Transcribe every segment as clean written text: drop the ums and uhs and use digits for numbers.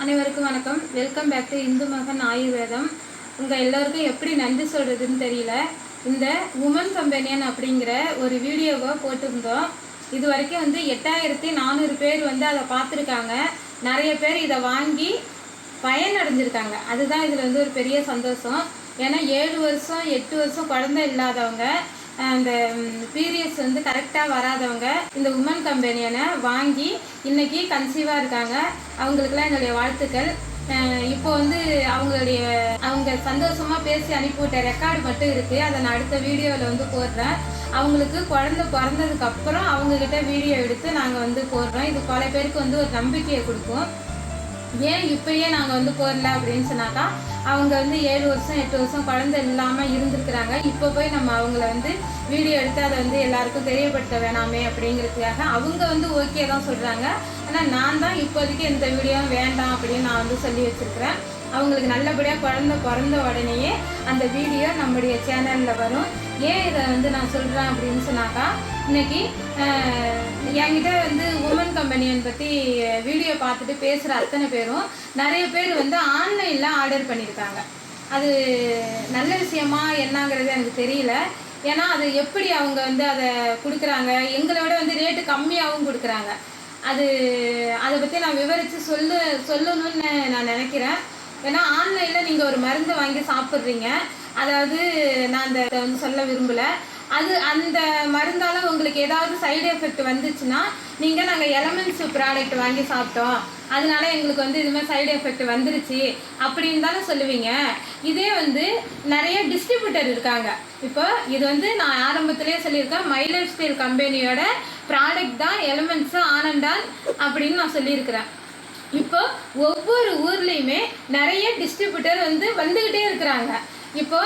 அனைவருக்கும் வணக்கம். Welcome back to Hindu மகன் ஆயுர்வேதம். உங்கள் எல்லோருக்கும் எப்படி நன்றி சொல்கிறதுன்னு தெரியல. இந்த உமன் கம்பெனியன் அப்படிங்கிற ஒரு வீடியோவை போட்டிருந்தோம். இது வரைக்கும் 8400 பேர் அதை பார்த்துருக்காங்க. நிறைய பேர் இதை வாங்கி பயனடைஞ்சிருக்காங்க. அதுதான் இதில் ஒரு பெரிய சந்தோஷம். ஏன்னா 7 வருஷம் 8 வருஷம் குழந்தை இல்லாதவங்க, அந்த பீரியட்ஸ் கரெக்டாக வராதவங்க இந்த உமன் கம்பெனியனை வாங்கி இன்றைக்கி கன்சீவாக இருக்காங்க. அவங்களுக்கெல்லாம் என்னுடைய வாழ்த்துக்கள். இப்போ அவங்க சந்தோஷமாக பேசி அனுப்பிவிட்ட ரெக்கார்டு மட்டும் இருக்குது. அதை நான் அடுத்த வீடியோவில் போடுறேன். அவங்களுக்கு குழந்தை பிறந்ததுக்கப்புறம் அவங்கக்கிட்ட வீடியோ எடுத்து நாங்கள் போடுறோம். இது பல பேருக்கு ஒரு நம்பிக்கையை கொடுக்கும். ஏன் இப்பயே நாங்கள் போடல அப்படின்னு சொன்னாக்கா, அவங்க 7 வருஷம் 8 வருஷம் குழந்தை இல்லாமல் இருந்திருக்கிறாங்க. இப்போ போய் நம்ம அவங்கள வீடியோ எடுத்து அதை எல்லாருக்கும் தெரியப்படுத்த வேணாமே அப்படிங்கிறதுக்காக அவங்க ஓகே தான் சொல்கிறாங்க. ஆனால் நான் தான் இப்போதைக்கு எந்த வீடியோவும் வேண்டாம் அப்படின்னு நான் சொல்லி வச்சுருக்கிறேன். அவங்களுக்கு நல்லபடியாக குழந்தை பிறந்த உடனேயே அந்த வீடியோ நம்முடைய சேனலில் வரும். ஏன் இதை நான் சொல்கிறேன் அப்படின்னு சொன்னாக்கா, இன்றைக்கி என்கிட்ட உமன் கம்பெனியன் பற்றி வீடியோ பார்த்துட்டு பேசுகிற அத்தனை பேரும் நிறைய பேர் ஆன்லைனில் ஆர்டர் பண்ணியிருக்காங்க. அது நல்ல விஷயமா என்னங்கிறது எனக்கு தெரியல. ஏன்னா அது எப்படி அவங்க அதை கொடுக்குறாங்க, எங்களோட ரேட்டு கம்மியாகவும் கொடுக்குறாங்க. அதை பற்றி நான் விவரித்து சொல்லணும்னு நான் நினைக்கிறேன். ஏன்னா ஆன்லைனில் நீங்கள் ஒரு மருந்து வாங்கி சாப்பிட்றீங்க. அதாவது நான் அந்த சொல்ல விரும்பலை. அந்த மருந்தால் உங்களுக்கு ஏதாவது சைடு எஃபெக்ட் வந்துச்சுன்னா நாங்கள் எலமெண்ட்ஸ் ப்ராடக்ட் வாங்கி சாப்பிட்டோம், அதனால எங்களுக்கு இதுமாதிரி சைடு எஃபெக்ட் வந்துருச்சு அப்படின்னு தானே சொல்லுவீங்க. இதே நிறைய டிஸ்ட்ரிபியூட்டர் இருக்காங்க. இப்போ இது நான் ஆரம்பத்திலே சொல்லியிருக்கேன், மை லைஃப் ஸ்டைல் கம்பெனியோட ப்ராடக்ட் தான் எலமெண்ட்ஸு ஆனண்டான் அப்படின்னு நான் சொல்லியிருக்கிறேன். இப்போ ஒவ்வொரு ஊர்லேயுமே நிறைய டிஸ்ட்ரிபியூட்டர் வந்துக்கிட்டே இருக்கிறாங்க. இப்போ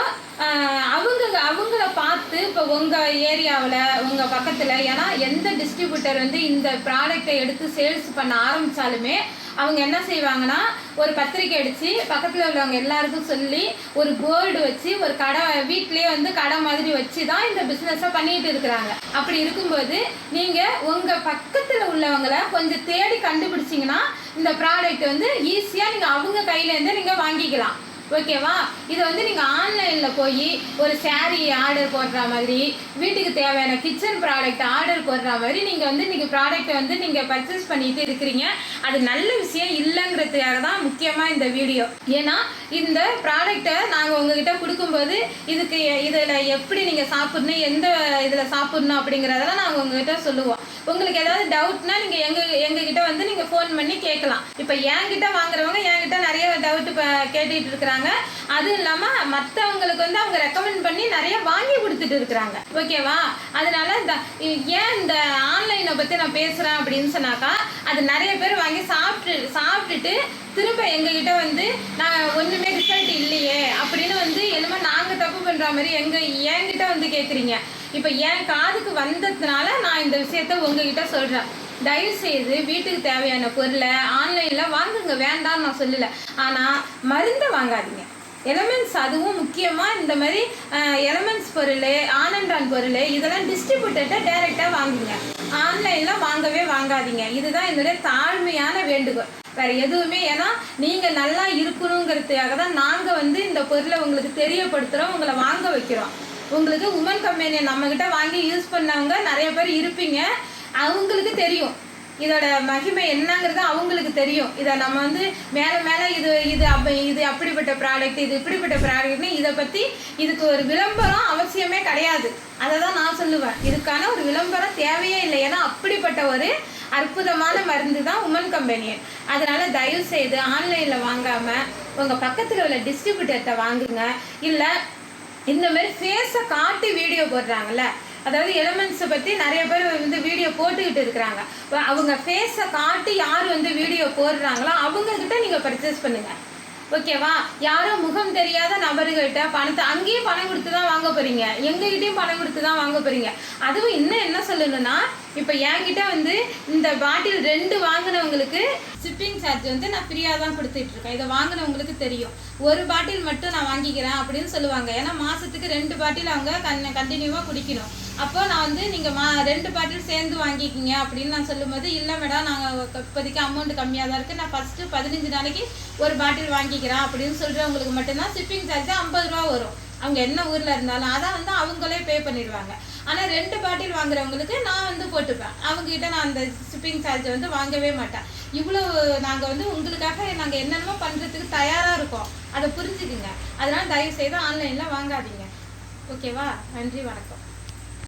அவங்கள பார்த்து இப்போ உங்கள் ஏரியாவில் உங்கள் பக்கத்தில், ஏன்னா எந்த டிஸ்ட்ரிபியூட்டர் இந்த ப்ராடக்டை எடுத்து சேல்ஸ் பண்ண ஆரம்பித்தாலுமே அவங்க என்ன செய்வாங்கன்னா, ஒரு பத்திரிக்கை அடித்து பக்கத்தில் உள்ளவங்க எல்லாருக்கும் சொல்லி ஒரு போர்டு வச்சு ஒரு கடை வீட்லேயே கடை மாதிரி வச்சு தான் இந்த பிஸ்னஸை பண்ணிகிட்டு இருக்கிறாங்க. அப்படி இருக்கும்போது நீங்கள் உங்கள் பக்கத்தில் உள்ளவங்களை கொஞ்சம் தேடி கண்டுபிடிச்சிங்கன்னா இந்த ப்ராடக்ட் ஈஸியாக நீங்கள் அவங்க கையிலேருந்து நீங்கள் வாங்கிக்கலாம். ஓகேவா? இது நீங்கள் ஆன்லைனில் போய் ஒரு சாரீ ஆர்டர் போடுற மாதிரி, வீட்டுக்கு தேவையான கிச்சன் ப்ராடக்ட் ஆர்டர் போடுற மாதிரி நீங்கள் இன்றைக்கி ப்ராடக்டை நீங்கள் பர்ச்சேஸ் பண்ணிட்டு இருக்கிறீங்க. அது நல்ல விஷயம் இல்லைங்கிறதுக்காக தான் முக்கியமாக இந்த வீடியோ. ஏன்னா இந்த ப்ராடக்டை நாங்கள் உங்ககிட்ட கொடுக்கும்போது இதில் எப்படி நீங்கள் சாப்பிட்ணும், எந்த இதில் சாப்பிட்ணும் அப்படிங்கிறதெல்லாம் நாங்கள் உங்ககிட்ட சொல்லுவோம். உங்களுக்கு ஏதாவது டவுட்னா நீங்கள் எங்ககிட்ட நீங்கள் ஃபோன் பண்ணி கேட்கலாம். இப்போ என்கிட்ட வாங்குறவங்க என்கிட்ட நிறைய டவுட்டு கேட்டுட்டு இருக்கிறாங்க. அதுவும் இல்லாமல் மற்றவங்களுக்கு அவங்க ரெக்கமெண்ட் பண்ணி நிறைய வாங்கி கொடுத்துட்டு இருக்கிறாங்க. ஓகேவா? அதனால ஏன் இந்த ஆன்லைனை பற்றி நான் பேசுகிறேன் அப்படின்னு சொன்னாக்கா, அது நிறைய பேர் வாங்கி சாப்பிட்டுட்டு திரும்ப எங்ககிட்ட நான் ஒன்றுமே ரிசல்ட் இல்லையே அப்படின்னு என்னமோ நாங்கள் தப்பு பண்ணுற மாதிரி என்கிட்ட கேட்குறீங்க. இப்போ என் காதுக்கு வந்ததுனால நான் இந்த விஷயத்த உங்ககிட்ட சொல்கிறேன். தயவுசெய்து வீட்டுக்கு தேவையான பொருளை ஆன்லைனில் வாங்குங்க, வேண்டாம்னு நான் சொல்லலை. ஆனால் மருந்தை வாங்காதீங்க. எலமெண்ட்ஸ் அதுவும் முக்கியமாக இந்த மாதிரி எலமெண்ட்ஸ் பொருள், ஆனண்டான் பொருள் இதெல்லாம் டிஸ்ட்ரிபியூட்டர்கிட்ட டைரெக்டாக வாங்குங்க. ஆன்லைனில் வாங்காதீங்க. இதுதான் என்னுடைய தாழ்மையான வேண்டுகோள், வேறு எதுவுமே. ஏன்னா நீங்கள் நல்லா இருக்கணுங்கிறதுக்காக தான் நாங்கள் இந்த பொருளை உங்களுக்கு தெரியப்படுத்துகிறோம், உங்களை வாங்க வைக்கிறோம். உங்களுக்கு உமன் கம்பெனியை நம்மக்கிட்ட வாங்கி யூஸ் பண்ணவங்க நிறைய பேர் இருப்பீங்க. அவங்களுக்கு தெரியும் இதோட மகிமை என்னங்கிறது, அவங்களுக்கு தெரியும். இதை நம்ம மேலே இது அப்படிப்பட்ட ப்ராடக்ட், இது இப்படிப்பட்ட ப்ராடக்ட்னு இதை பற்றி இதுக்கு ஒரு விளம்பரம் அவசியமே கிடையாது. அதை தான் நான் சொல்லுவேன். இதுக்கான ஒரு விளம்பரம் தேவையே இல்லை. ஏன்னா அப்படிப்பட்ட ஒரு அற்புதமான மருந்து தான் உமன் கம்பெனியன். அதனால் தயவுசெய்து ஆன்லைனில் வாங்காமல் உங்கள் பக்கத்தில் உள்ள டிஸ்ட்ரிபியூட்டர்கிட்ட வாங்குங்க. இல்லை இந்த மாதிரி ஃபேஸை காட்டி வீடியோ போடுறாங்கல்ல, அதாவது எலமெண்ட்ஸை பற்றி நிறைய பேர் வீடியோ போட்டுக்கிட்டு இருக்கிறாங்க. அவங்க ஃபேஸை காட்டி யார் வீடியோ போடுறாங்களோ அவங்கக்கிட்ட நீங்கள் பர்ச்சேஸ் பண்ணுங்கள். ஓகேவா? யாரோ முகம் தெரியாத நபர்கள்கிட்ட பணத்தை அங்கேயும் பணம் கொடுத்து தான் வாங்க போகிறீங்க, எங்ககிட்டையும் பணம் கொடுத்து தான் வாங்க போகிறீங்க. அதுவும் இன்னும் என்ன சொல்லணும்னா, இப்போ என்கிட்ட இந்த பாட்டில் 2 வாங்கினவங்களுக்கு ஷிப்பிங் சார்ஜ் நான் ஃப்ரீயாக தான் கொடுத்துட்ருக்கேன். இதை வாங்கினவங்களுக்கு தெரியும். ஒரு பாட்டில் மட்டும் நான் வாங்கிக்கிறேன் அப்படின்னு சொல்லுவாங்க. ஏன்னா மாதத்துக்கு 2 பாட்டில் அவங்க கண்டினியூவாக குடிக்கணும். அப்போ நான் வந்து நீங்கள் 2 பாட்டில் சேர்ந்து வாங்கிக்கிங்க அப்படின்னு நான் சொல்லும்போது, இல்லை மேடம் நாங்கள் இப்போதைக்கு அமௌண்ட் கம்மியாக தான் இருக்குது, நான் ஃபஸ்ட்டு 15 நாளைக்கு ஒரு பாட்டில் வாங்கிக்கிறேன் அப்படின்னு சொல்கிறவங்களுக்கு மட்டும்தான் ஷிப்பிங் சார்ஜ் 50 ரூபா வரும். அவங்க என்ன ஊரில் இருந்தாலும் அதான் வந்து அவங்களே பே பண்ணிடுவாங்க. ஆனால் 2 பாட்டில் வாங்குறவங்களுக்கு நான் வந்து போட்டுப்பேன். அவங்ககிட்ட நான் அந்த ஷிப்பிங் சார்ஜை வந்து வாங்கவே மாட்டேன். இவ்வளோ நாங்கள் வந்து உங்களுக்காக நாங்கள் என்னென்னமோ பண்ணுறதுக்கு தயாராக இருக்கோம், அதை புரிஞ்சுக்குங்க. அதனால் தயவுசெய்து ஆன்லைனில் வாங்காதீங்க. ஓகேவா? நன்றி, வணக்கம்.